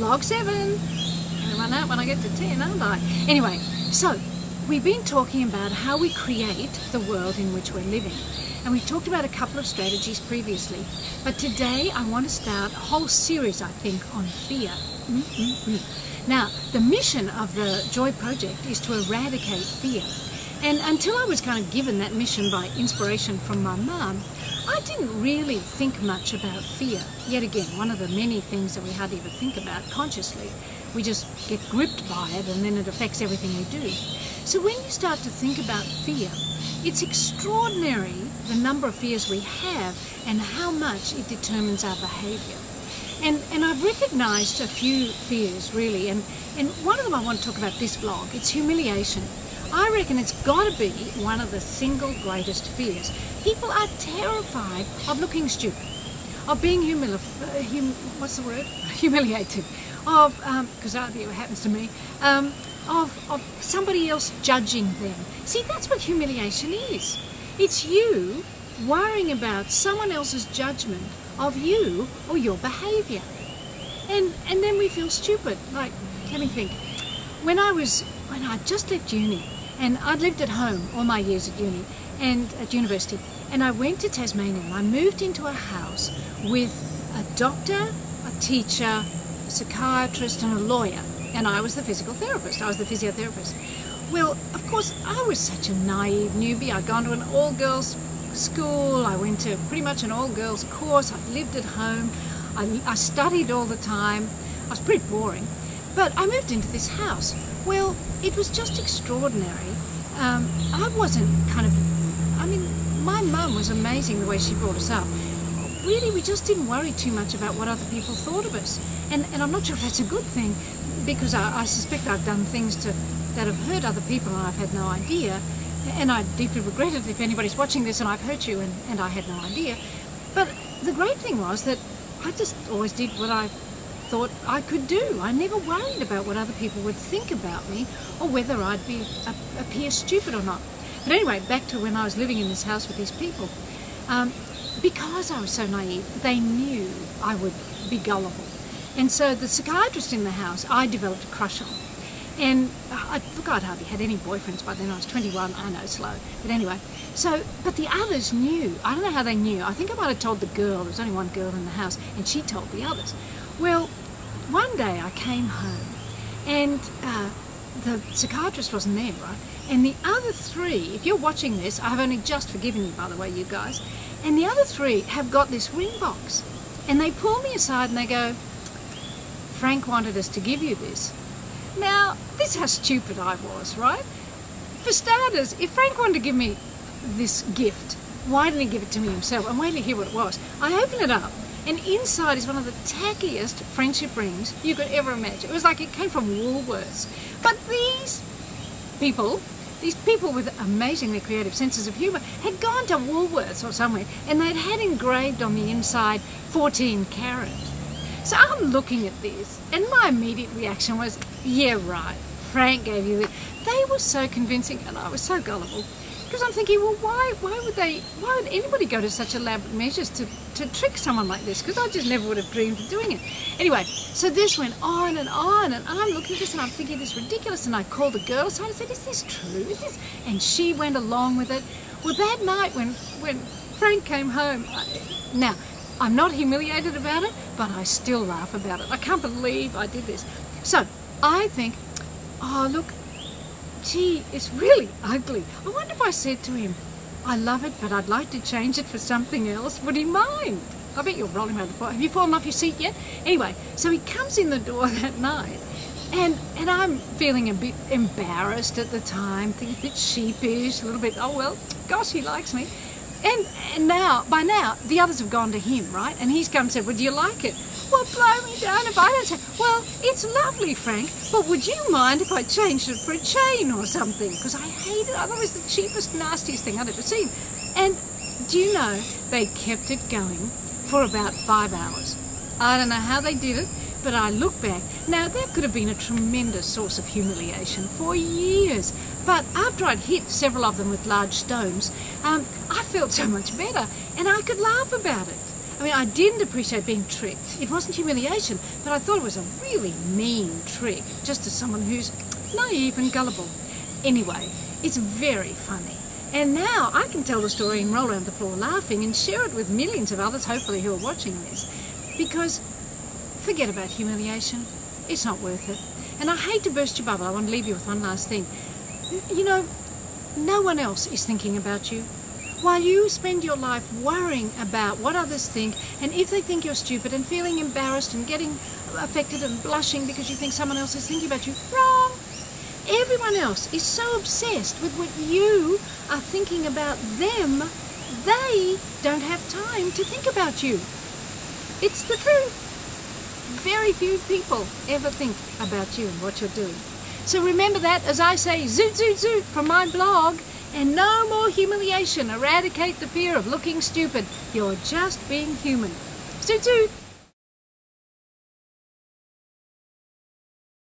vlog 7. I'm gonna run out when I get to 10, aren't I? Anyway, so we've been talking about how we create the world in which we're living. And we talked about a couple of strategies previously. But today I want to start a whole series, I think, on fear. Now, the mission of the Joy Project is to eradicate fear. And until I was kind of given that mission by inspiration from my mum, I didn't really think much about fear. Yet again, one of the many things that we hardly ever think about consciously. We just get gripped by it and then it affects everything we do. So when you start to think about fear, it's extraordinary the number of fears we have and how much it determines our behaviour. And I've recognised a few fears really, and one of them I want to talk about this vlog. It's humiliation. I reckon it's got to be one of the single greatest fears. People are terrified of looking stupid, of being humiliated, because that happens to me, of somebody else judging them. See, that's what humiliation is. It's you worrying about someone else's judgment of you or your behaviour. And then we feel stupid. Like, let me think. When I just left uni, and I'd lived at home all my years at uni and at university, and I went to Tasmania and I moved into a house with a doctor, a teacher, a psychiatrist and a lawyer, and I was the physical therapist, I was the physiotherapist. Well, of course, I was such a naive newbie. I'd gone to an all-girls school, I went to pretty much an all-girls course, I lived at home, I studied all the time. I was pretty boring. But I moved into this house. Well, it was just extraordinary. I wasn't my mum was amazing the way she brought us up. Really, we just didn't worry too much about what other people thought of us. And I'm not sure if that's a good thing, because I suspect I've done things that have hurt other people and I've had no idea. And I deeply regret it if anybody's watching this and I've hurt you and I had no idea. But the great thing was that I just always did what I thought I could do. I never worried about what other people would think about me or whether I'd appear stupid or not. But anyway, back to when I was living in this house with these people. Because I was so naive, they knew I would be gullible. And so the psychiatrist in the house, I developed a crush on. And look, I'd hardly had any boyfriends by then. I was 21, I know, slow. But anyway, but the others knew. I don't know how they knew. I think I might have told the girl. There was only one girl in the house, and she told the others. Well, one day I came home, and the psychiatrist wasn't there, right? And the other three, if you're watching this, I have only just forgiven you, by the way, you guys, and the other three have got this ring box. And they pull me aside and they go, "Frank wanted us to give you this." Now, this is how stupid I was, right? For starters, if Frank wanted to give me this gift, why didn't he give it to me himself? And wait till you hear what it was. I opened it up, and inside is one of the tackiest friendship rings you could ever imagine. It was like it came from Woolworths. But these people with amazingly creative senses of humour had gone to Woolworths or somewhere, and they'd had engraved on the inside 14 carat. So I'm looking at this, and my immediate reaction was, yeah, right, Frank gave you this. They were so convincing, and I was so gullible. Because I'm thinking, well, why would anybody go to such elaborate measures to trick someone like this? Because I just never would have dreamed of doing it. Anyway, so this went on, and I'm looking at this, and I'm thinking this is ridiculous, and I called the girl aside and said, is this true? Is this? And she went along with it. Well, that night when Frank came home, now, I'm not humiliated about it, but I still laugh about it. I can't believe I did this. So I think, oh, look, gee, it's really ugly. I wonder if I said to him, I love it, but I'd like to change it for something else. Would he mind? I bet you're rolling around the floor. Have you fallen off your seat yet? Anyway, so he comes in the door that night, and I'm feeling a bit embarrassed at the time, thinking a bit sheepish, a little bit, oh, well, gosh, he likes me. And by now, the others have gone to him, right? And he's come and said, well, do you like it? Well, blow me down if I don't say, well, it's lovely, Frank, but would you mind if I changed it for a chain or something? Because I hate it. I thought it was the cheapest, nastiest thing I'd ever seen. And do you know, they kept it going for about 5 hours. I don't know how they did it, but I look back. Now, that could have been a tremendous source of humiliation for years. But after I'd hit several of them with large stones, I felt so much better, and I could laugh about it. I mean, I didn't appreciate being tricked. It wasn't humiliation, but I thought it was a really mean trick, just as someone who's naive and gullible. Anyway, it's very funny. And now I can tell the story and roll around the floor laughing and share it with millions of others, hopefully, who are watching this. Because forget about humiliation. It's not worth it. And I hate to burst your bubble. I want to leave you with one last thing. You know, no one else is thinking about you. While you spend your life worrying about what others think, and if they think you're stupid, and feeling embarrassed and getting affected and blushing because you think someone else is thinking about you, wrong. Everyone else is so obsessed with what you are thinking about them, they don't have time to think about you. It's the truth. Very few people ever think about you and what you're doing. So remember that, as I say, zoot, zoot, zoot from my blog, and no more humiliation. Eradicate the fear of looking stupid. You're just being human. Zoot, zoot.